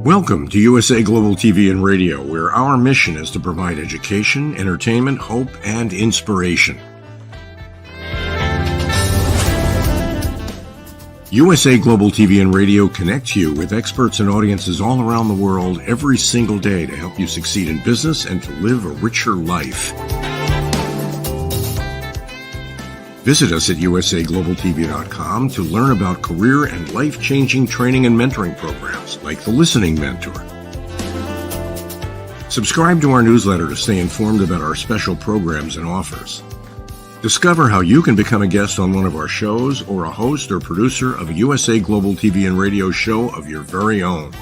Welcome to USA Global TV and Radio, where our mission is to provide education, entertainment, hope, and inspiration. USA Global TV and Radio connects you with experts and audiences all around the world every single day to help you succeed in business and to live a richer life. Visit us at usaglobaltv.com to learn about career and life-changing training and mentoring programs like the Listening Mentor. Subscribe to our newsletter to stay informed about our special programs and offers. Discover how you can become a guest on one of our shows or a host or producer of a USA Global TV and Radio show of your very own.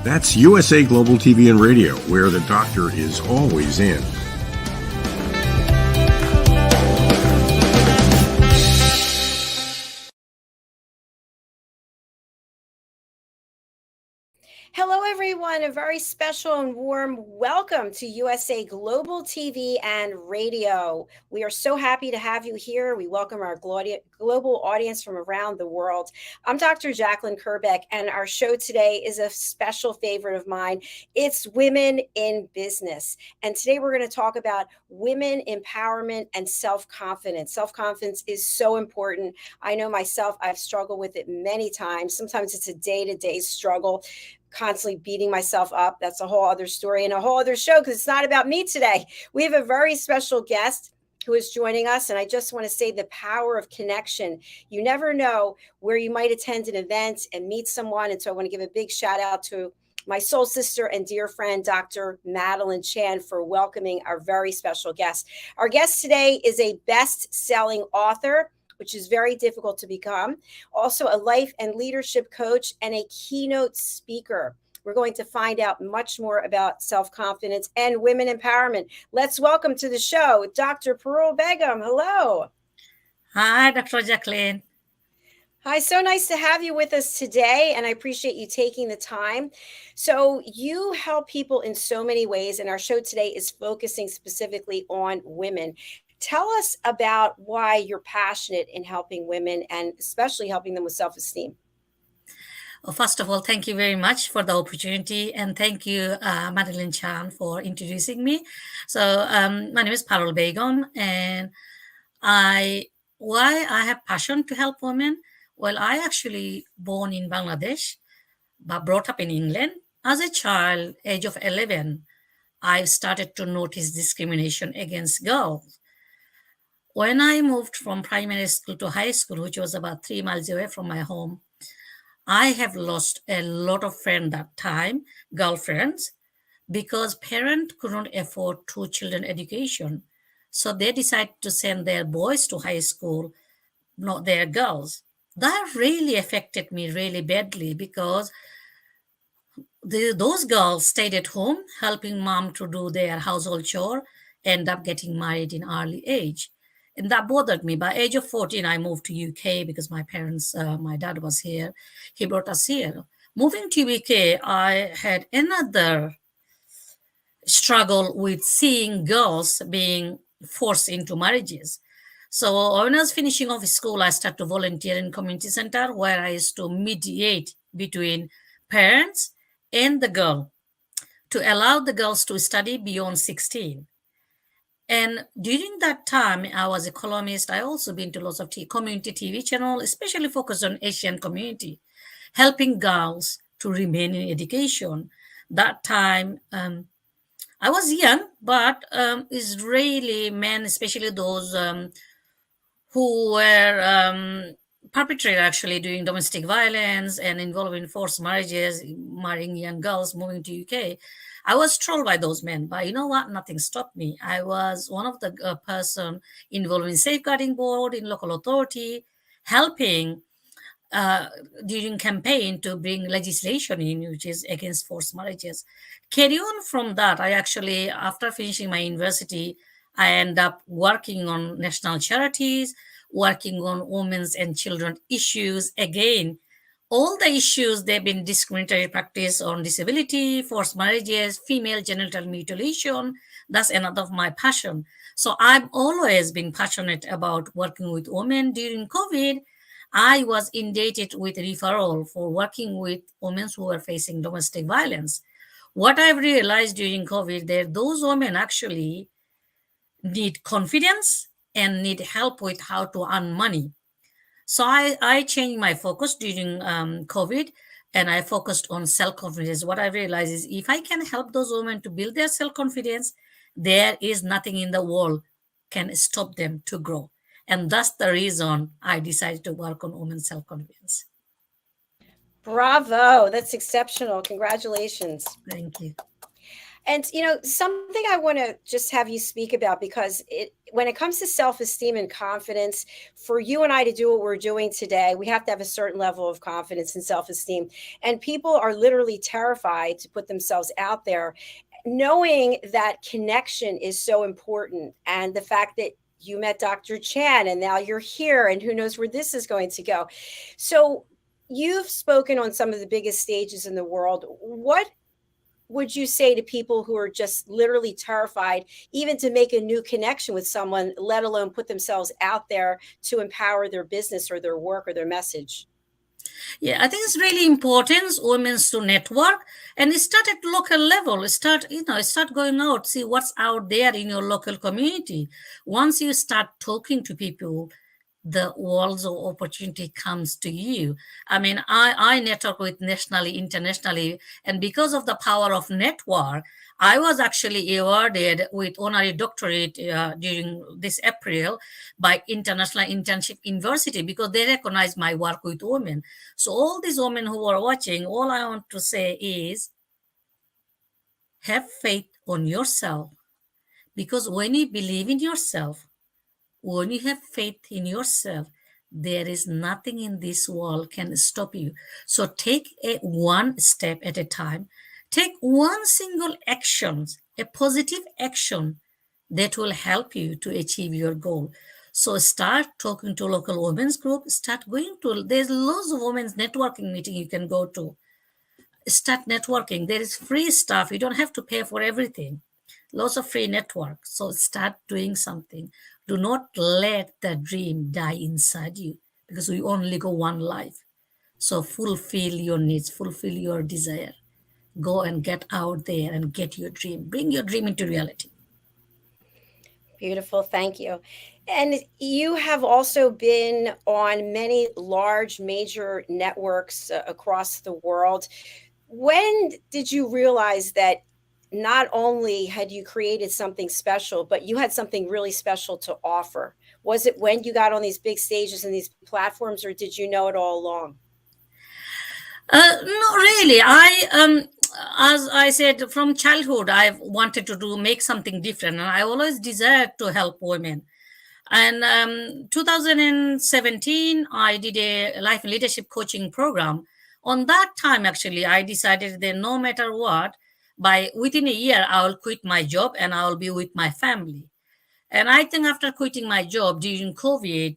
That's USA Global TV and Radio, where the doctor is always in. Hello, everyone. A very special and warm welcome to USA Global TV and Radio. We are so happy to have you here. We welcome our global audience from around the world. I'm Dr. JACALYN KERBECK, and our show today is a special favorite of mine. It's Women in Business. And today we're going to talk about women empowerment and self-confidence. Self-confidence is so important. I know myself, I've struggled with it many times. Sometimes it's a day-to-day struggle, constantly beating myself up. That's a whole other story and a whole other show, because it's not about me today. We have a very special guest who is joining us, and I just want to say the power of connection. You never know where you might attend an event and meet someone, and so I want to give a big shout out to my soul sister and dear friend, Dr. Madeline Chan, for welcoming our very special guest. Our guest today is a best-selling author, which is very difficult to become. Also a life and leadership coach and a keynote speaker. We're going to find out much more about self-confidence and women empowerment. Let's welcome to the show, Dr. Parul Begum. Hello. Hi, Dr. JACALYN. Hi, so nice to have you with us today, and I appreciate you taking the time. So you help people in so many ways, and our show today is focusing specifically on women. Tell us about why you're passionate in helping women and especially helping them with self-esteem. Well, first of all, thank you very much for the opportunity. And thank you, Madeline Chan, for introducing me. So my name is Parul Begum, and why I have passion to help women? Well, I actually born in Bangladesh, but brought up in England. As a child, age of 11, I started to notice discrimination against girls. When I moved from primary school to high school, which was about 3 miles away from my home, I have lost a lot of friends that time, girlfriends, because parents couldn't afford 2 children education. So they decided to send their boys to high school, not their girls. That really affected me really badly, because those girls stayed at home, helping mom to do their household chore, end up getting married in early age. And that bothered me. By age of 14, I moved to UK because my parents, my dad was here. He brought us here. Moving to UK, I had another struggle with seeing girls being forced into marriages. So when I was finishing off school, I started to volunteer in community center, where I used to mediate between parents and the girl to allow the girls to study beyond 16. And during that time, I was a columnist. I also been to lots of community TV channel, especially focused on Asian community, helping girls to remain in education. That time, I was young, but Israeli men, especially those who were perpetrated actually doing domestic violence and involved in forced marriages, marrying young girls, moving to UK. I was trolled by those men, but you know what? Nothing stopped me. I was one of the person involved in safeguarding board in local authority, helping during campaign to bring legislation in which is against forced marriages. Carry on from that, I actually, after finishing my university, I end up working on national charities, working on women's and children issues. Again, all the issues, they've been discriminatory practice on disability, forced marriages, female genital mutilation. That's another of my passion. So I've always been passionate about working with women. During COVID, I was indebted with referral for working with women who were facing domestic violence. What I've realized during COVID, that those women actually need confidence and need help with how to earn money. So I changed my focus during COVID, and I focused on self confidence. What I realized is if I can help those women to build their self confidence, there is nothing in the world can stop them to grow. And that's the reason I decided to work on women's self confidence. Bravo. That's exceptional. Congratulations. Thank you. And something I want to just have you speak about, because when it comes to self-esteem and confidence, for you and I to do what we're doing today, we have to have a certain level of confidence and self-esteem. And people are literally terrified to put themselves out there, knowing that connection is so important. And the fact that you met Dr. Chan and now you're here, and who knows where this is going to go. So you've spoken on some of the biggest stages in the world. What would you say to people who are just literally terrified even to make a new connection with someone, let alone put themselves out there to empower their business or their work or their message? Yeah, I think it's really important women to network and start at local level. Start going out, see what's out there in your local community. Once you start talking to people, the world's of opportunity comes to you. I mean, I network with nationally, internationally, and because of the power of network, I was actually awarded with honorary doctorate during this April by International Internship University because they recognize my work with women. So all these women who are watching, all I want to say is have faith on yourself, because when you believe in yourself, when you have faith in yourself, there is nothing in this world can stop you. So take one step at a time. Take one single action, a positive action that will help you to achieve your goal. So start talking to local women's group. Start going to, there's lots of women's networking meeting you can go to. Start networking. There is free stuff. You don't have to pay for everything. Lots of free network. So start doing something. Do not let the dream die inside you, because we only go one life. So fulfill your needs, fulfill your desire. Go and get out there and get your dream. Bring your dream into reality. Beautiful. Thank you. And you have also been on many large major networks across the world. When did you realize that not only had you created something special, but you had something really special to offer? Was it when you got on these big stages and these platforms, or did you know it all along? No, really. As I said, from childhood, I've wanted to make something different, and I always desired to help women. And 2017, I did a life and leadership coaching program. On that time, actually, I decided that no matter what, by within a year, I will quit my job and I will be with my family. And I think after quitting my job during COVID,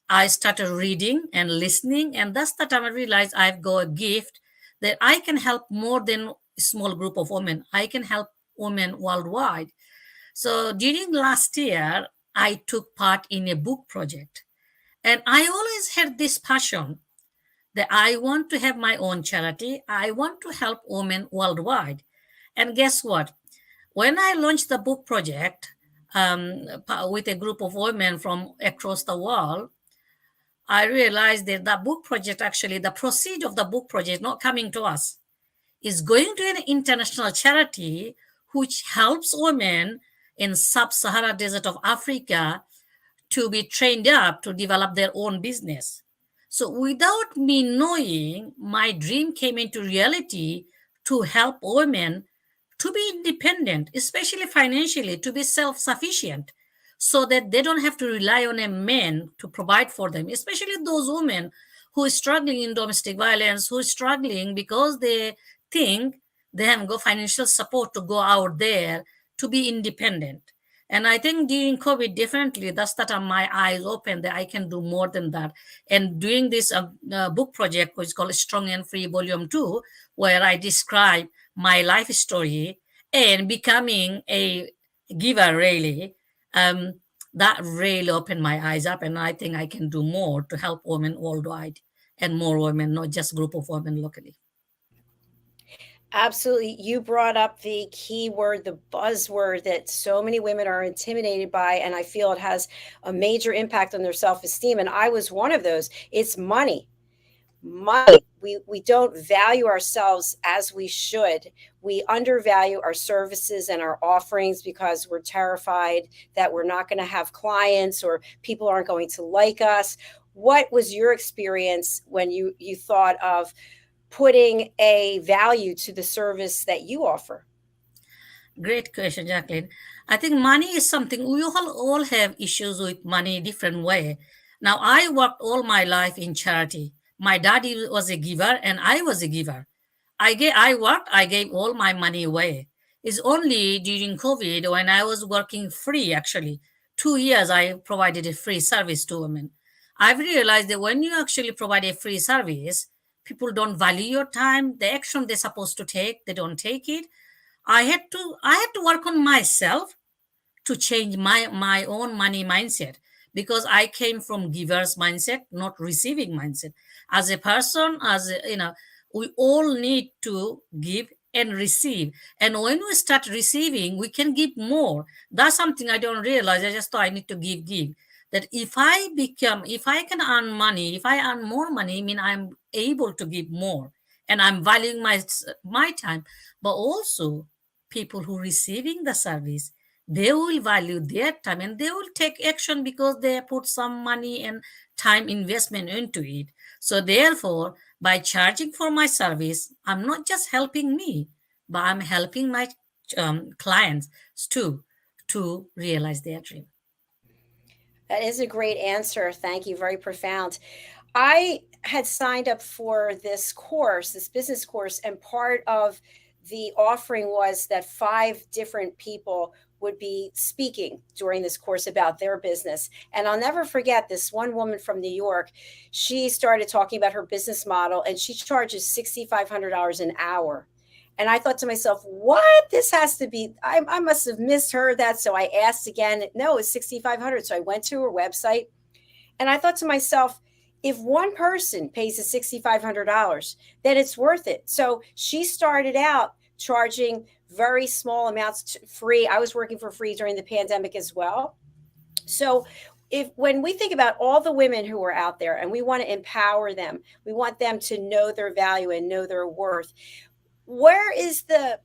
I started reading and listening, and that's the time I realized I've got a gift that I can help more than a small group of women. I can help women worldwide. So during last year, I took part in a book project. And I always had this passion that I want to have my own charity. I want to help women worldwide. And guess what? When I launched the book project with a group of women from across the world, I realized that the book project, actually, the proceed of the book project not coming to us, is going to an international charity which helps women in sub-Sahara desert of Africa to be trained up to develop their own business. So without me knowing, my dream came into reality to help women to be independent, especially financially, to be self-sufficient, so that they don't have to rely on a man to provide for them, especially those women who are struggling in domestic violence, who are struggling because they think they haven't got financial support to go out there to be independent. And I think during COVID, definitely that's that my eyes open that I can do more than that. And doing this book project, which is called Strong and Free Volume 2, where I describe my life story and becoming a giver, really. That really opened my eyes up, and I think I can do more to help women worldwide and more women, not just group of women locally. Absolutely. You brought up the key word, the buzzword that so many women are intimidated by. And I feel it has a major impact on their self esteem. And I was one of those. It's money. Money. We don't value ourselves as we should. We undervalue our services and our offerings because we're terrified that we're not going to have clients or people aren't going to like us. What was your experience when you thought of putting a value to the service that you offer? Great question, Jacqueline. I think money is something we all have issues with money different way. Now, I worked all my life in charity. My daddy was a giver and I was a giver. I worked, I gave all my money away. It's only during COVID when I was working free, actually. 2 years I provided a free service to women. I've realized that when you actually provide a free service, people don't value your time, the action they're supposed to take, they don't take it. I had to work on myself to change my own money mindset, because I came from giver's mindset, not receiving mindset. As a person, we all need to give and receive, and when we start receiving we can give more. That's something I don't realize. I just thought I need to give. That if I can earn money, if I earn more money, I mean I'm able to give more, and I'm valuing my time. But also, people who receiving the service, they will value their time and they will take action because they put some money and time investment into it. So therefore, by charging for my service, I'm not just helping me, but I'm helping my clients too to realize their dream. That is a great answer. Thank you. Very profound. I had signed up for this course, this business course, and part of the offering was that 5 different people would be speaking during this course about their business. And I'll never forget this one woman from New York. She started talking about her business model and she charges $6,500 an hour. And I thought to myself, what? This has to be, I must have misheard that. So I asked again. No, it's 6,500. So I went to her website and I thought to myself, if one person pays the $6,500, then it's worth it. So she started out charging very small amounts free. I was working for free during the pandemic as well. So if when we think about all the women who are out there and we want to empower them, we want them to know their value and know their worth. Where is the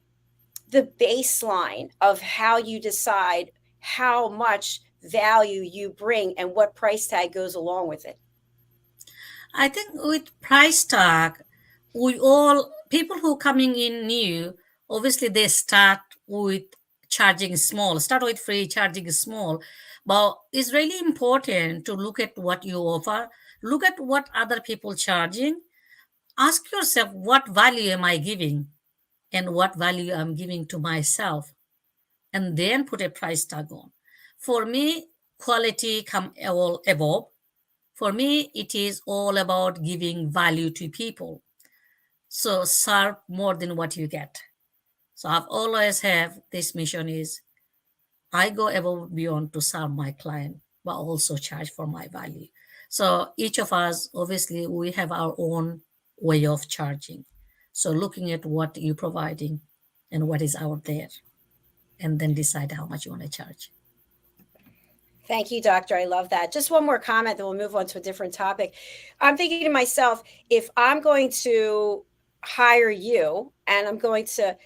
baseline of how you decide how much value you bring and what price tag goes along with it? I think with price tag, we all people who coming in new, obviously they start with charging small, start with free, charging small. But it's really important to look at what you offer, look at what other people charging, ask yourself what value am I giving and what value I'm giving to myself, and then put a price tag on. For me, quality come all above. For me, it is all about giving value to people. So serve more than what you get. So I've always have this mission is I go above and beyond to serve my client, but also charge for my value. So each of us, obviously, we have our own way of charging. So looking at what you're providing and what is out there, and then decide how much you want to charge. Thank you, doctor. I love that. Just one more comment, then we'll move on to a different topic. I'm thinking to myself, if I'm going to hire you and I'm going to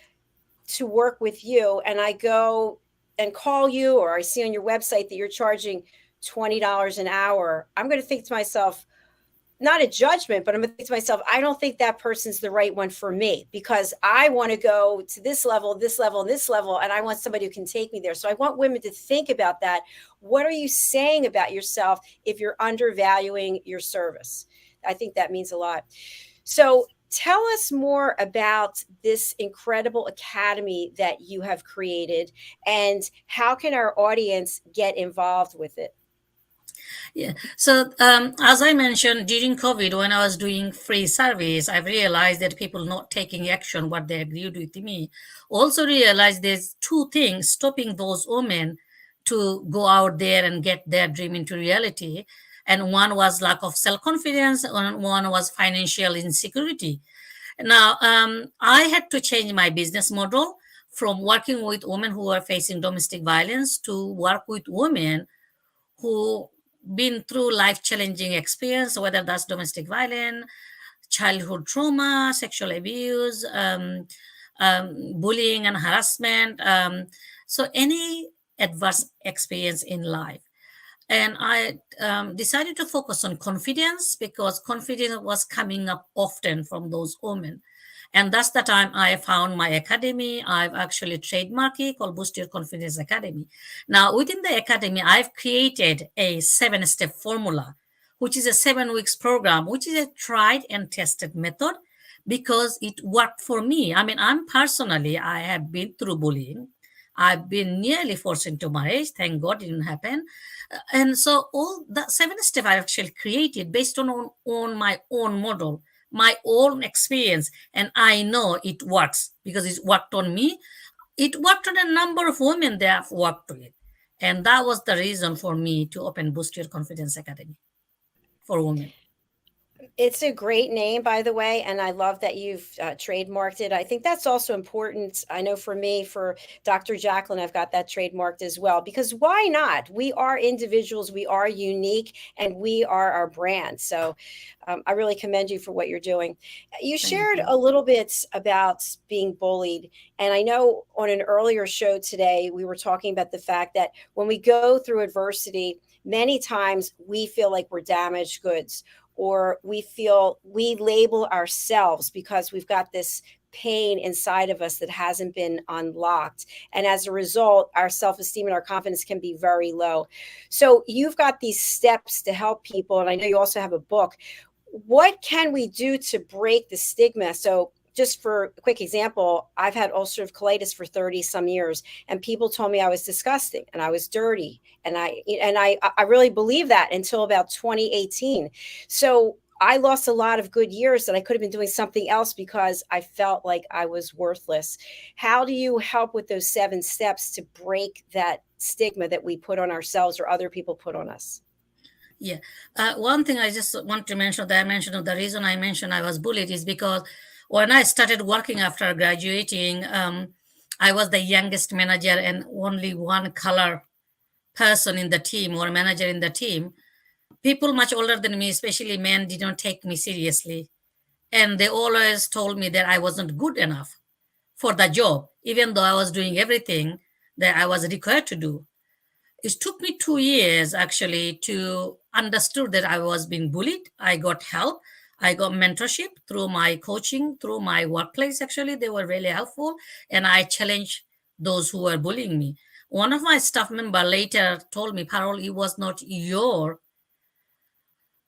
work with you and I go and call you or I see on your website that you're charging $20 an hour, I'm going to think to myself, not a judgment, but I'm going to think to myself, I don't think that person's the right one for me because I want to go to this level, this level, this level, and I want somebody who can take me there. So I want women to think about that. What are you saying about yourself if you're undervaluing your service? I think that means a lot. So tell us more about this incredible academy that you have created and how can our audience get involved with it? Yeah. So, as I mentioned, during COVID, when I was doing free service, I realized that people not taking action what they agreed with me. Also realized there's two things stopping those women to go out there and get their dream into reality. And one was lack of self-confidence, and one was financial insecurity. Now, I had to change my business model from working with women who are facing domestic violence to work with women who been through life challenging experience, whether that's domestic violence, childhood trauma, sexual abuse, bullying and harassment. So any adverse experience in life. And I decided to focus on confidence because confidence was coming up often from those women. And that's the time I found my academy. I've actually trademarked it called Boost Your Confidence Academy. Now, within the academy, I've created a 7-step formula, which is a 7 weeks program, which is a tried and tested method because it worked for me. I mean, I have been through bullying. I've been nearly forced into marriage. Thank God it didn't happen. And so all the 7 steps I actually created based on my own model, my own experience. And I know it works because it worked on me. It worked on a number of women that have worked with. And that was the reason for me to open Boost Your Confidence Academy for women. It's a great name, by the way, and I love that you've trademarked it. I think that's also important. I know for me, for Dr. JACALYN, I've got that trademarked as well, because why not? We are individuals, we are unique, and we are our brand. So I really commend you for what you're doing. You shared a little bit about being bullied, and I know on an earlier show today, we were talking about the fact that when we go through adversity, many times we feel like we're damaged goods, or we feel we label ourselves because we've got this pain inside of us that hasn't been unlocked. And as a result, our self-esteem and our confidence can be very low. So you've got these steps to help people. And I know you also have a book. What can we do to break the stigma? So just for a quick example, I've had ulcerative colitis for 30 some years, and people told me I was disgusting and I was dirty. And I really believed that until about 2018. So I lost a lot of good years that I could have been doing something else because I felt like I was worthless. How do you help with those 7 steps to break that stigma that we put on ourselves or other people put on us? Yeah. One thing I just want to mention, the reason I mentioned I was bullied is because when I started working after graduating, I was the youngest manager and only one color person in the team or manager in the team. People much older than me, especially men, did not take me seriously. And they always told me that I wasn't good enough for the job, even though I was doing everything that I was required to do. It took me 2 years actually to understood that I was being bullied. I got help. I got mentorship through my coaching, through my workplace. Actually, they were really helpful. And I challenged those who were bullying me. One of my staff member later told me, Parul, it was not your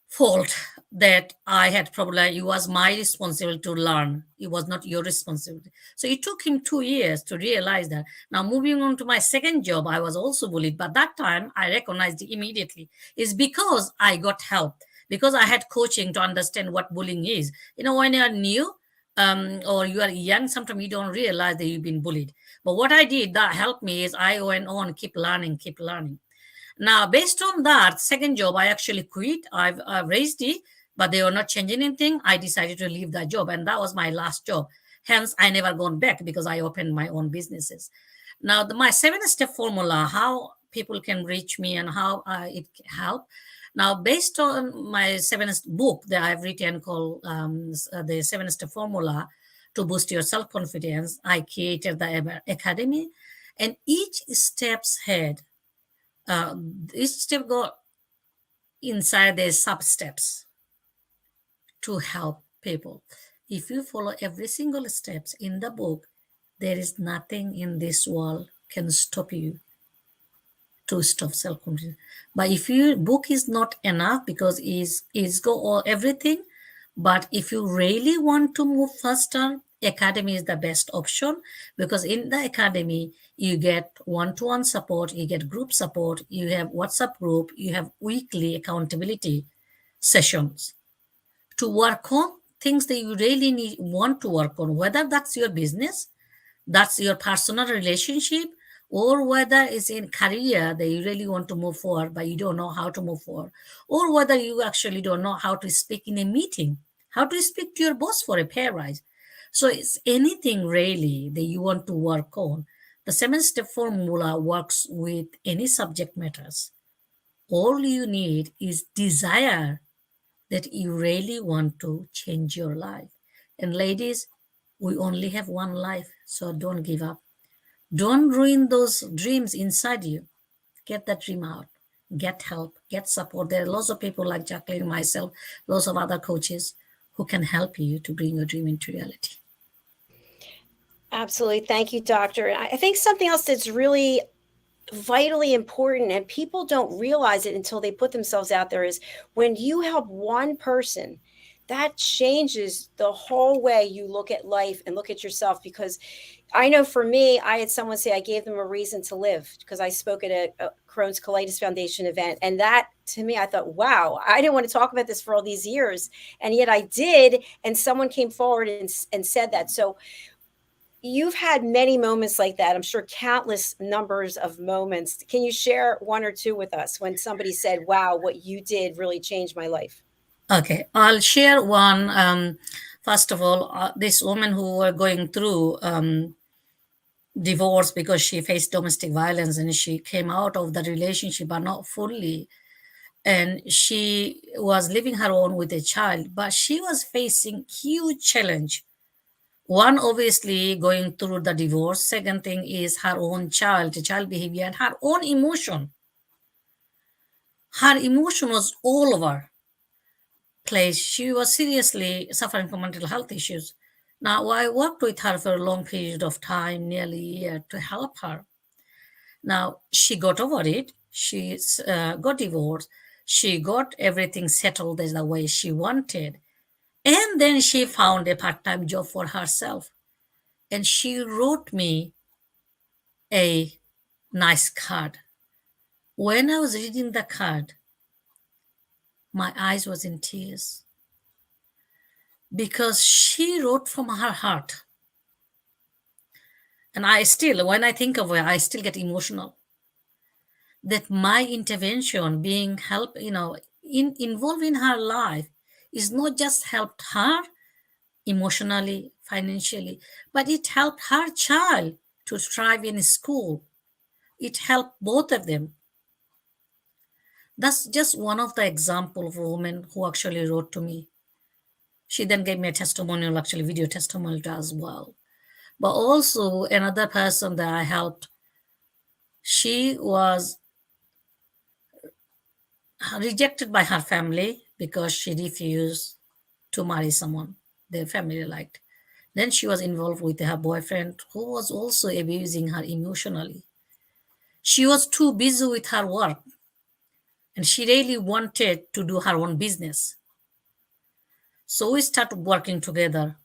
fault that I had problem. It was my responsibility to learn. It was not your responsibility. So it took him 2 years to realize that. Now, moving on to my second job, I was also bullied. But that time I recognized it immediately. It's because I got help, because I had coaching to understand what bullying is. You know, when you're new or you are young, sometimes you don't realize that you've been bullied. But what I did that helped me is I went on, keep learning. Now, based on that second job, I actually quit. I've raised it, but they were not changing anything. I decided to leave that job, and that was my last job. Hence, I never gone back because I opened my own businesses. Now, my 7-step formula, how people can reach me and how it help. Now, based on my 7th book that I've written called the 7-step formula to boost your self-confidence, I created the academy, and each steps had each step go inside the sub steps to help people. If you follow every single steps in the book, there is nothing in this world can stop you to stop self-confidence. But if your book is not enough because is go all everything, but if you really want to move faster, academy is the best option, because in the academy you get one-to-one support, you get group support, you have WhatsApp group, you have weekly accountability sessions to work on things that you want to work on, whether that's your business, that's your personal relationship, or whether it's in career that you really want to move forward, but you don't know how to move forward, or whether you actually don't know how to speak in a meeting, how to speak to your boss for a pay rise. So it's anything really that you want to work on. The 7-step formula works with any subject matters. All you need is desire that you really want to change your life. And ladies, we only have one life, so don't give up. Don't ruin those dreams inside you. Get that dream out. Get help. Get support. There are lots of people like JACALYN, myself, lots of other coaches who can help you to bring your dream into reality. Absolutely. Thank you, Doctor. I think something else that's really vitally important, and people don't realize it until they put themselves out there, is when you help one person, that changes the whole way you look at life and look at yourself. Because I know for me, I had someone say I gave them a reason to live because I spoke at a Crohn's Colitis Foundation event. And that, to me, I thought, wow, I didn't want to talk about this for all these years. And yet I did. And someone came forward and said that. So you've had many moments like that. I'm sure countless numbers of moments. Can you share one or two with us when somebody said, wow, what you did really changed my life? Okay, I'll share one. First of all, this woman who were going through divorce because she faced domestic violence and she came out of the relationship but not fully, and she was living her own with a child, but she was facing huge challenge. One, obviously going through the divorce. Second thing is her own child behavior, and her own emotion. Her emotion was all over place. She was seriously suffering from mental health issues. Now, I worked with her for a long period of time, nearly a year, to help her. Now, she got over it. She got divorced. She got everything settled as the way she wanted. And then she found a part time job for herself. And she wrote me a nice card. When I was reading the card, my eyes was in tears because she wrote from her heart. And I still, when I think of her, I still get emotional. That my intervention, being help, involved in her life, is not just helped her emotionally, financially, but it helped her child to thrive in school. It helped both of them. That's just one of the example of a woman who actually wrote to me. She then gave me a testimonial, actually video testimonial as well. But also another person that I helped, she was rejected by her family because she refused to marry someone their family liked. Then she was involved with her boyfriend who was also abusing her emotionally. She was too busy with her work and she really wanted to do her own business. So we started working together.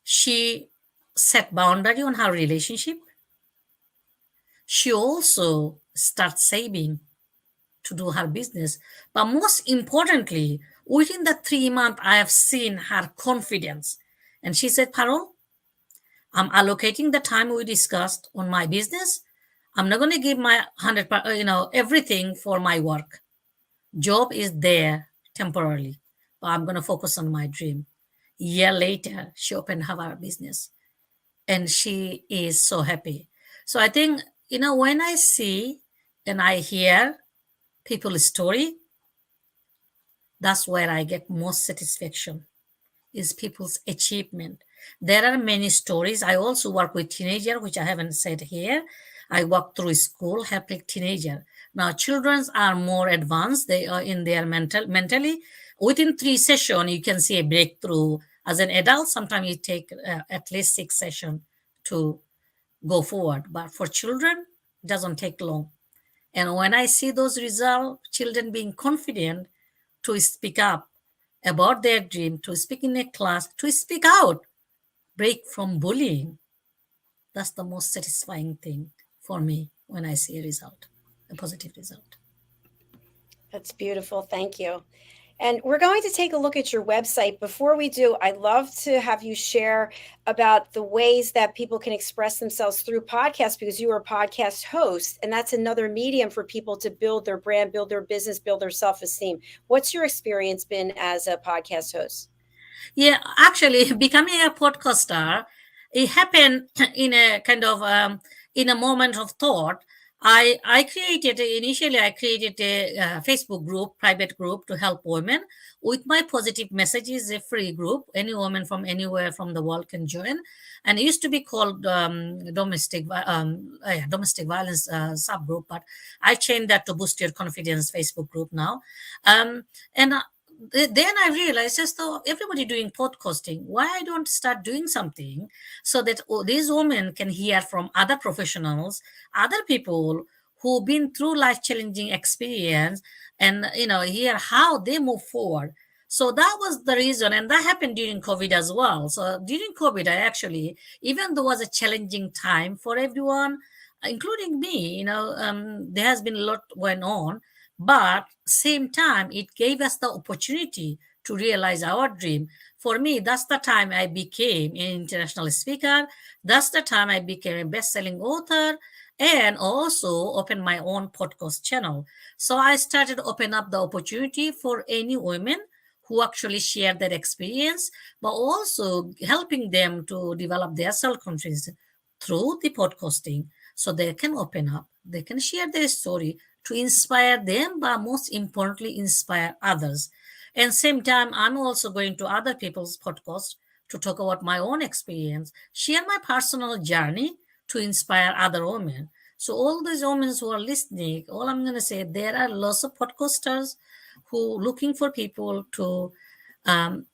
She set boundary on her relationship. She also started saving to do her business. But most importantly, within the 3 months, I have seen her confidence. And she said, Parul, I'm allocating the time we discussed on my business. I'm not going to give my 100, everything for my work. Job is there temporarily, but I'm going to focus on my dream. A year later, she opened her business and she is so happy. So I think, when I see and I hear people's story, that's where I get most satisfaction, is people's achievement. There are many stories. I also work with teenager, which I haven't said here. I work through school, helping teenager. Now, children are more advanced. They are in their mentally. Within 3 sessions, you can see a breakthrough. As an adult, sometimes it take at least 6 sessions to go forward. But for children, it doesn't take long. And when I see those results, children being confident to speak up about their dream, to speak in a class, to speak out, break from bullying, that's the most satisfying thing for me when I see a result, a positive result. That's beautiful. Thank you. And we're going to take a look at your website. Before we do, I'd love to have you share about the ways that people can express themselves through podcasts, because you are a podcast host, and that's another medium for people to build their brand, build their business, build their self-esteem. What's your experience been as a podcast host? Yeah, actually, becoming a podcaster, it happened in a kind of in a moment of thought. I created a Facebook group, private group to help women with my positive messages. A free group, any woman from anywhere from the world can join, and it used to be called domestic violence subgroup, but I changed that to boost your confidence Facebook group now, and then I realized, just though everybody doing podcasting, why I don't start doing something so that these women can hear from other professionals, other people who've been through life challenging experience, and hear how they move forward. So that was the reason, and that happened during COVID as well. So during COVID, I actually, even though it was a challenging time for everyone, including me, there has been a lot going on, but same time it gave us the opportunity to realize our dream. For me, that's the time I became an international speaker. That's the time I became a best-selling author, and also opened my own podcast channel. So I started open up the opportunity for any women who actually share their experience, but also helping them to develop their self-confidence through the podcasting, so they can open up, they can share their story to inspire them, but most importantly, inspire others. And same time, I'm also going to other people's podcasts to talk about my own experience, share my personal journey to inspire other women. So all these women who are listening, all I'm going to say, there are lots of podcasters who looking for people to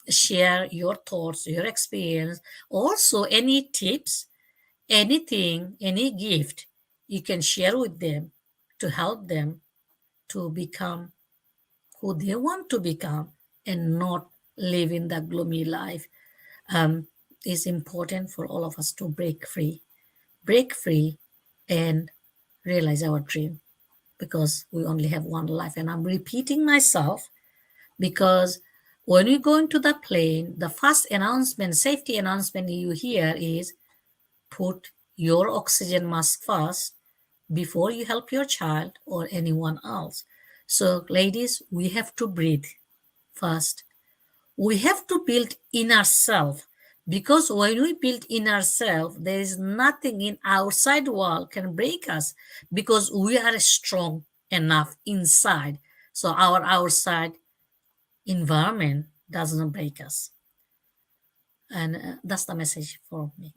share your thoughts, your experience, also any tips, anything, any gift you can share with them to help them to become who they want to become and not live in the gloomy life. um, is important for all of us to break free and realize our dream, because we only have one life. And I'm repeating myself, because when you go into the plane, the first announcement, safety announcement you hear is, put your oxygen mask first before you help your child or anyone else. So, ladies, we have to breathe first. We have to build inner self, because when we build inner self, there is nothing in outside world can break us, because we are strong enough inside. So our outside environment doesn't break us. And that's the message for me.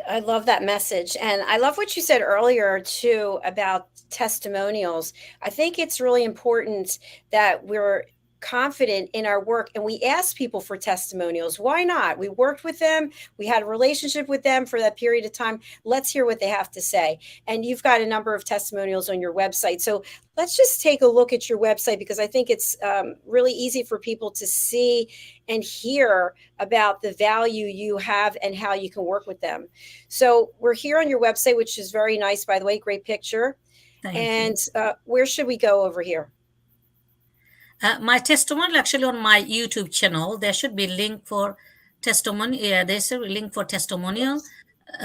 I love that message. And I love what you said earlier, too, about testimonials. I think it's really important that we're confident in our work and we ask people for testimonials. Why not? We worked with them, we had a relationship with them for that period of time. Let's hear what they have to say. And you've got a number of testimonials on your website. So let's just take a look at your website, because I think it's really easy for people to see and hear about the value you have and how you can work with them. So we're here on your website, which is very nice, by the way, great picture. Thank And you. where should we go over here? My testimonial actually on my YouTube channel. There should be link for testimony. Yeah, there's a link for testimonial.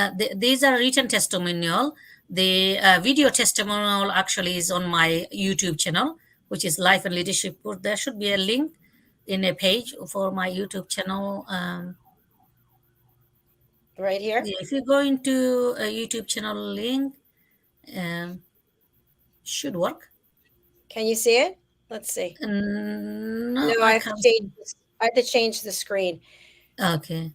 Oops. These are written testimonial. The video testimonial actually is on my YouTube channel, which is Life and Leadership. There should be a link in a page for my YouTube channel. Right here. Yeah, if you go into a YouTube channel link, um, should work. Can you see it? Let's see. No, No, I can't. I have to change the screen. Okay.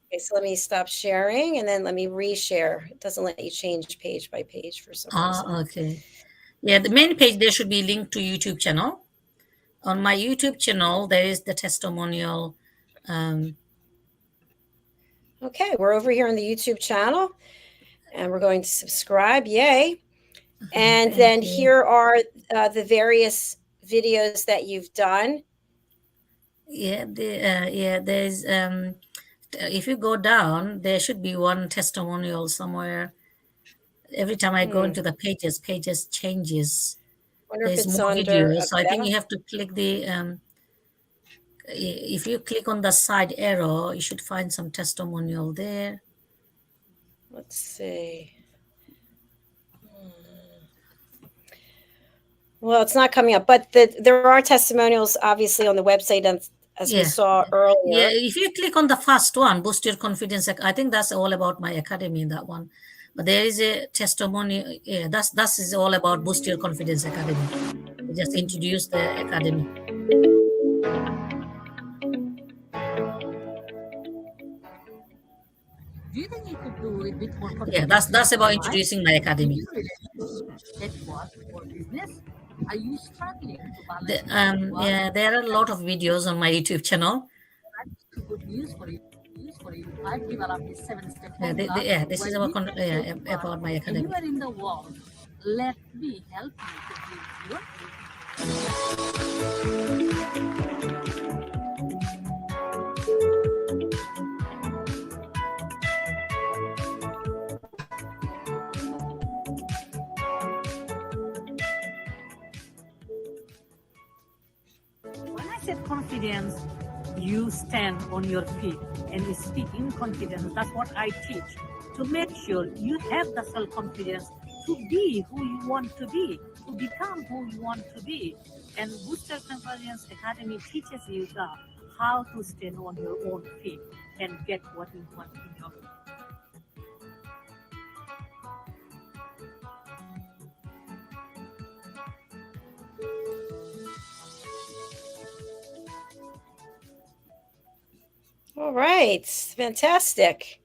Okay, so let me stop sharing and then let me reshare. It doesn't let you change page by page for some reason. Okay. Yeah, the main page there should be linked to YouTube channel. On my YouTube channel, there is the testimonial. Um, Okay, we're over here on the YouTube channel and we're going to subscribe. Yay. And Thank then you. here are the various videos that you've done. Yeah, there's if you go down, there should be one testimonial somewhere. Every time I go Hmm. into the pages changes. Wonder if There's it's more under videos. So I think about. you have to click the if you click on the side arrow, you should find some testimonial there. Let's see. Well, it's not coming up, but there are testimonials obviously on the website, as we Yeah. saw Yeah, earlier. if you click on the first one, boost your confidence. I think that's all about my academy, that one. But there is a testimony. Yeah, that's is all about boost your confidence academy. We just introduced the academy. Do you think you could do it with more Yeah, confidence? that's about introducing my In academy. your relationship, at work, or business? Are you struggling to balance The, between work yeah, there are a lot of videos on my YouTube channel. and good news for you? I've developed this 7-step Yeah, formula yeah, this is where you can yeah, take about my academy. anywhere in the world. Let me help you to build your When I said confidence, you stand on your feet and you speak in confidence. That's what I teach. To make sure you have the self-confidence to be who you want to be, to become who you want to be. And Booster Confidence Academy teaches you how to stand on your own feet and get what you want in your life. All right, fantastic.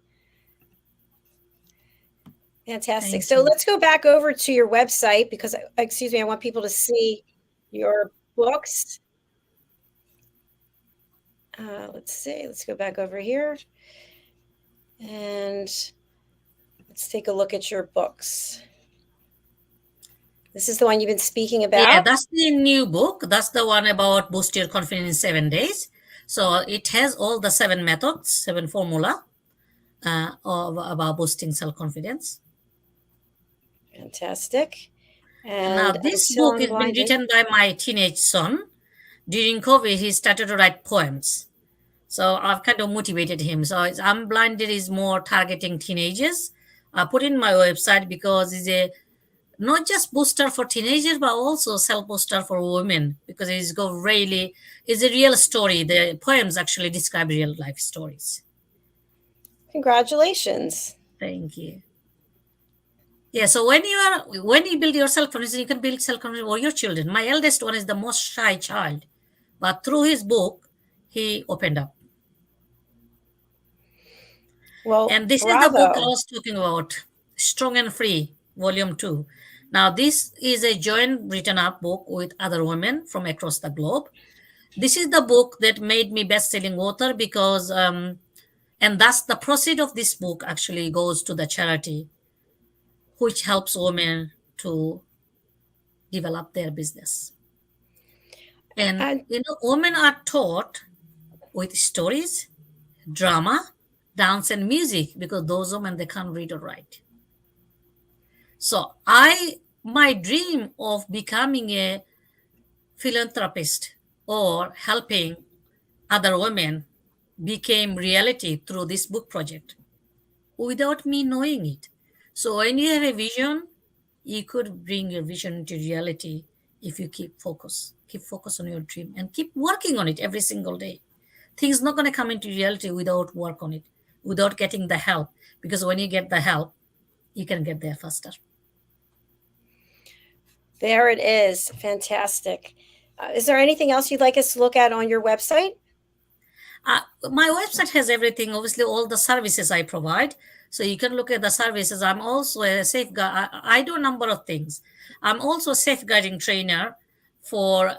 Fantastic. Thank So you. let's go back over to your website because, excuse me, I want people to see your books. Let's see. Let's go back over here. And let's take a look at your books. This is the one you've been speaking about? Yeah, that's the new book. That's the one about boost your confidence in 7 days. So it has all the 7 methods, 7 formula about boosting self-confidence. Fantastic. And now this book has been written by my teenage son. During COVID, he started to write poems. So I've kind of motivated him. So I'm Blinded is more targeting teenagers. I put in my website because it's a not just booster for teenagers, but also self booster for women because it's a real story. The poems actually describe real life stories. Congratulations. Thank you. Yeah, so when you build your self-confidence, you can build self-confidence for your children. My eldest one is the most shy child, but through his book, he opened up. Well, and this is the book I was talking about, Strong and Free, Volume 2. Now, this is a joint written up book with other women from across the globe. This is the book that made me best-selling author because, and thus the proceed of this book actually goes to the charity, which helps women to develop their business. And women are taught with stories, drama, dance, and music because those women, they can't read or write. So my dream of becoming a philanthropist or helping other women became reality through this book project without me knowing it. So when you have a vision, you could bring your vision into reality if you keep focus on your dream and keep working on it every single day. Things not going to come into reality without work on it, without getting the help, because when you get the help, you can get there faster. There it is. Fantastic. Is there anything else you'd like us to look at on your website? My website has everything, obviously all the services I provide. So you can look at the services. I'm also a safeguard. I do a number of things. I'm also a safeguarding trainer for,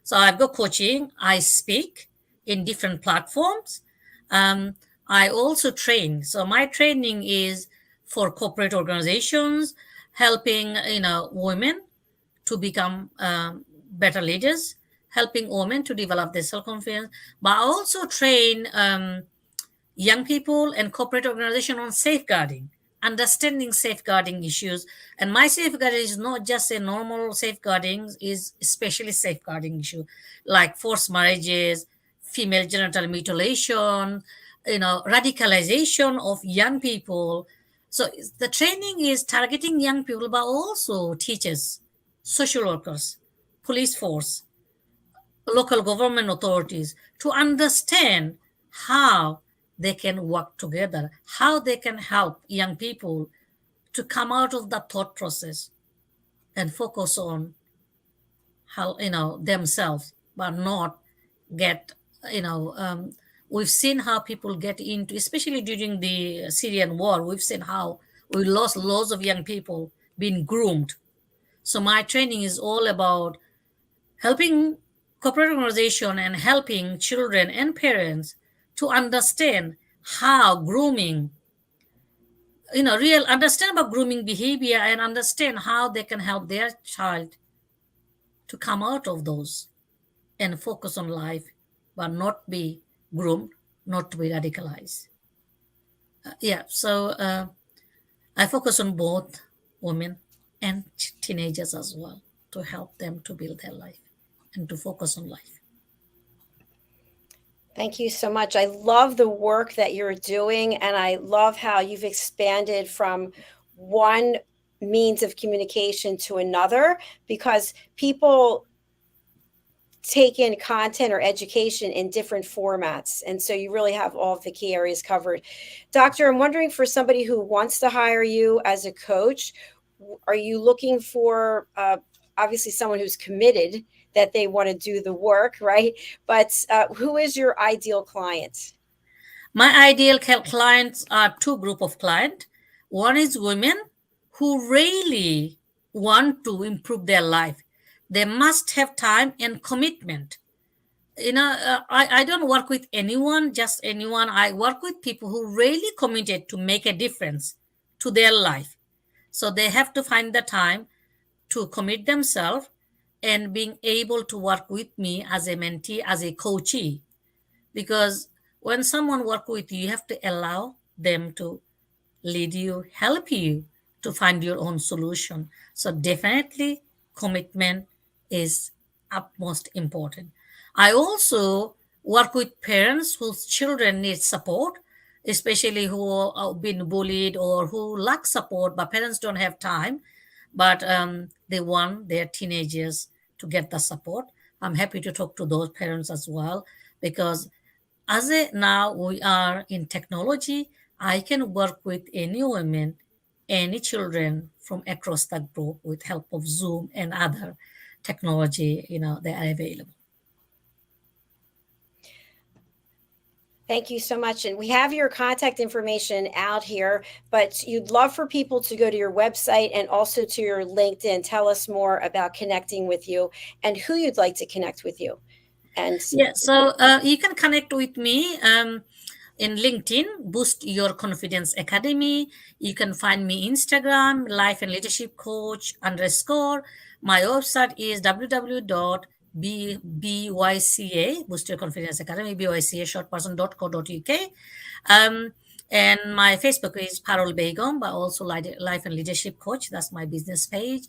so I've got coaching. I speak in different platforms. I also train. So my training is for corporate organizations, helping, women to become better leaders, helping women to develop their self-confidence, but I also train young people and corporate organization on safeguarding. understanding safeguarding issues. And my safeguarding is not just a normal safeguarding, is especially safeguarding issue like forced marriages, female genital mutilation, radicalization of young people. So the training is targeting young people, but also teachers, social workers, police force, local government authorities, to understand how they can work together, how they can help young people to come out of that thought process and focus on how themselves, but not get we've seen how people get into, especially during the Syrian war, we've seen how we lost lots of young people being groomed. So my training is all about helping corporate organization and helping children and parents to understand how grooming, real understand about grooming behavior and understand how they can help their child to come out of those and focus on life, but not be groomed, not to be radicalized. So I focus on both women and teenagers as well, to help them to build their life and to focus on life. Thank you so much. I love the work that you're doing, and I love how you've expanded from one means of communication to another, because people take in content or education in different formats. And so you really have all of the key areas covered. Doctor, I'm wondering, for somebody who wants to hire you as a coach, are you looking for obviously someone who's committed, that they want to do the work, right? But who is your ideal client? My ideal clients are two group of clients. One is women who really want to improve their life. They must have time and commitment. I don't work with anyone, just anyone. I work with people who really committed to make a difference to their life. So they have to find the time to commit themselves and being able to work with me as a mentee, as a coachee. Because when someone work with you, you have to allow them to lead you, help you to find your own solution. So definitely commitment is utmost important. I also work with parents whose children need support, especially who have been bullied or who lack support, but parents don't have time, but they want their teenagers to get the support. I'm happy to talk to those parents as well, because now we are in technology, I can work with any women, any children from across the group with help of Zoom and other technology, they are available. Thank you so much. And we have your contact information out here, but you'd love for people to go to your website and also to your LinkedIn. Tell us more about connecting with you and who you'd like to connect with you. And so you can connect with me in LinkedIn, Boost Your Confidence Academy. You can find me Instagram, Life and Leadership Coach _. My website is www.byca, Boost Your Confidence Academy, BYCA shortperson.co.uk. And my Facebook is Parul Begum, but also Life and Leadership Coach. That's my business page.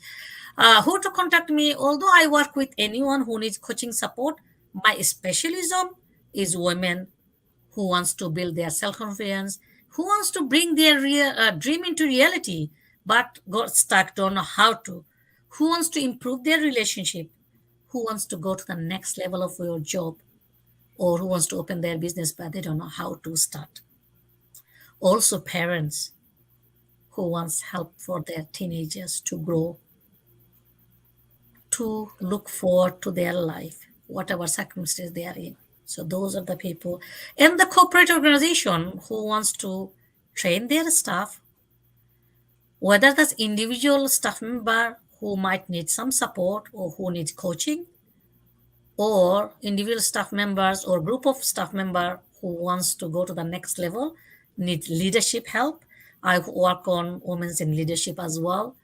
Who to contact me? Although I work with anyone who needs coaching support, my specialism is women who wants to build their self-confidence, who wants to bring their dream into reality, but got stuck, don't know how to, who wants to improve their relationship, who wants to go to the next level of your job, or who wants to open their business, but they don't know how to start. Also parents who wants help for their teenagers to grow, to look forward to their life, whatever circumstance they are in. So those are the people. And the corporate organization who wants to train their staff, whether that's individual staff member who might need some support or who needs coaching, or individual staff members or group of staff member who wants to go to the next level, need leadership help. I work on women's in leadership as well,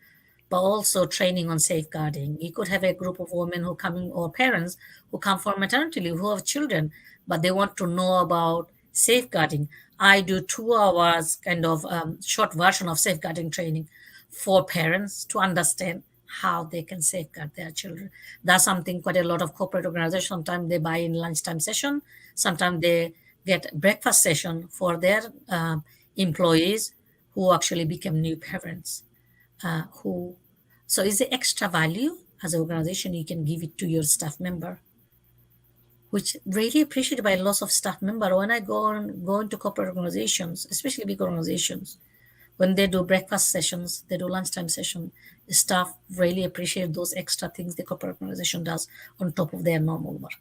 but also training on safeguarding. You could have a group of women who come in, or parents who come from maternity leave, who have children, but they want to know about Safeguarding. I do 2 hours kind of short version of safeguarding training for parents to understand how they can safeguard their children. That's something quite a lot of corporate organizations, sometimes they buy in lunchtime session, sometimes they get breakfast session for their employees who actually become new parents. Who So is the extra value as an organization you can give it to your staff member, which really appreciated by lots of staff member. When I go into corporate organizations, especially big organizations, when they do breakfast sessions, they do lunchtime session, the staff really appreciate those extra things the corporate organization does on top of their normal work.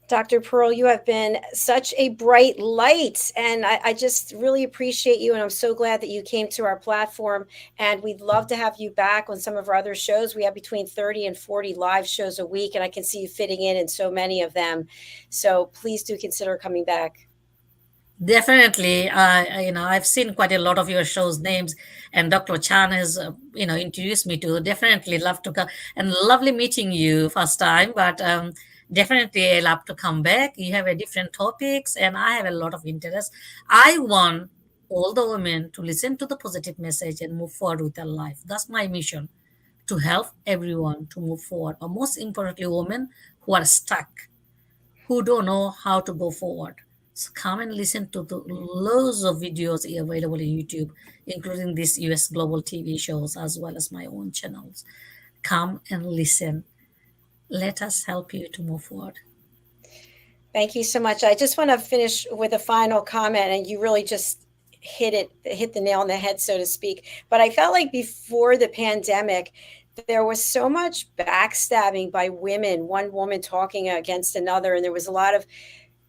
Dr. Pearl, you have been such a bright light, and I just really appreciate you. And I'm so glad that you came to our platform. And we'd love to have you back on some of our other shows. We have between 30 and 40 live shows a week, and I can see you fitting in so many of them. So please do consider coming back. Definitely, I've seen quite a lot of your shows names, and Dr. Chan has, introduced me to. Definitely love to come, and lovely meeting you first time. But definitely, I love to come back. You have a different topics, and I have a lot of interest. I want all the women to listen to the positive message and move forward with their life. That's my mission, to help everyone to move forward. Or most importantly, women who are stuck, who don't know how to go forward. So come and listen to the loads of videos available in YouTube, including these US Global TV shows as well as my own channels. Come and listen. Let us help you to move forward. Thank you so much. I just want to finish with a final comment, and you really just hit the nail on the head, so to speak. But I felt like before the pandemic, there was so much backstabbing by women, one woman talking against another, and there was a lot of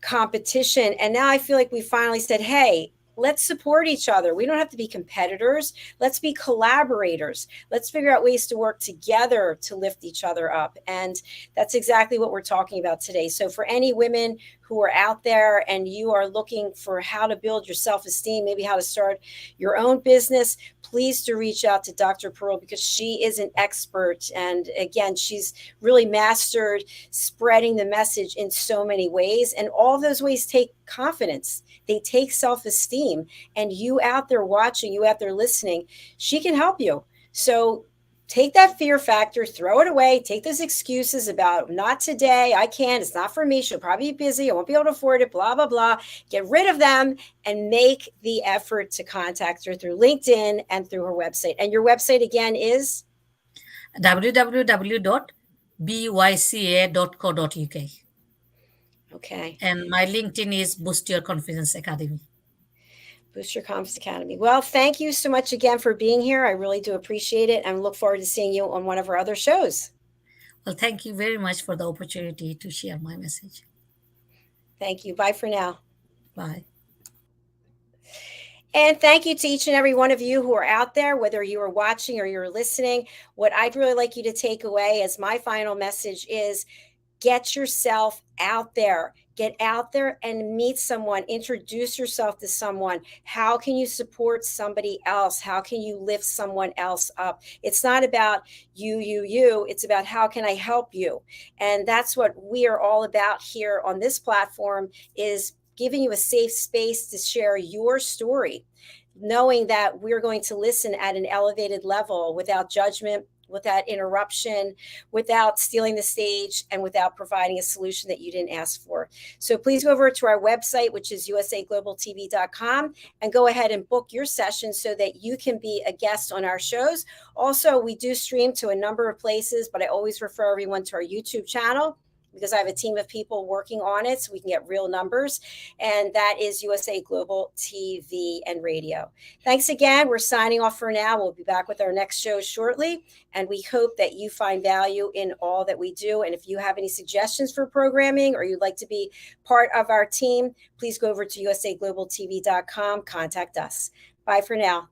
competition. And now I feel like we finally said, hey, let's support each other. We don't have to be competitors. Let's be collaborators. Let's figure out ways to work together to lift each other up. And that's exactly what we're talking about today. So for any women who are out there and you are looking for how to build your self-esteem, maybe how to start your own business, please do reach out to Dr. Pearl, because she is an expert. And again, she's really mastered spreading the message in so many ways. And all of those ways take confidence. They take self-esteem. And you out there watching, you out there listening, she can help you. So take that fear factor, throw it away, take those excuses about not today, I can't, it's not for me, she'll probably be busy, I won't be able to afford it, blah, blah, blah. Get rid of them and make the effort to contact her through LinkedIn and through her website. And your website again is? www.byca.co.uk. Okay. And my LinkedIn is Boost Your Confidence Academy. Boost Your Confidence Academy. Well, thank you so much again for being here. I really do appreciate it, and look forward to seeing you on one of our other shows. Well, thank you very much for the opportunity to share my message. Thank you. Bye for now. Bye. And thank you to each and every one of you who are out there, whether you are watching or you're listening. What I'd really like you to take away as my final message is, get yourself out there. Get out there and meet someone. Introduce yourself to someone. How can you support somebody else? How can you lift someone else up? It's not about you. It's about how can I help you? And that's what we are all about here on this platform, is giving you a safe space to share your story, knowing that we're going to listen at an elevated level without judgment, without interruption, without stealing the stage, and without providing a solution that you didn't ask for. So please go over to our website, which is usaglobaltv.com, and go ahead and book your session so that you can be a guest on our shows. Also, we do stream to a number of places, but I always refer everyone to our YouTube channel, because I have a team of people working on it so we can get real numbers. And that is USA Global TV and Radio. Thanks again. We're signing off for now. We'll be back with our next show shortly. And we hope that you find value in all that we do. And if you have any suggestions for programming, or you'd like to be part of our team, please go over to usaglobaltv.com. Contact us. Bye for now.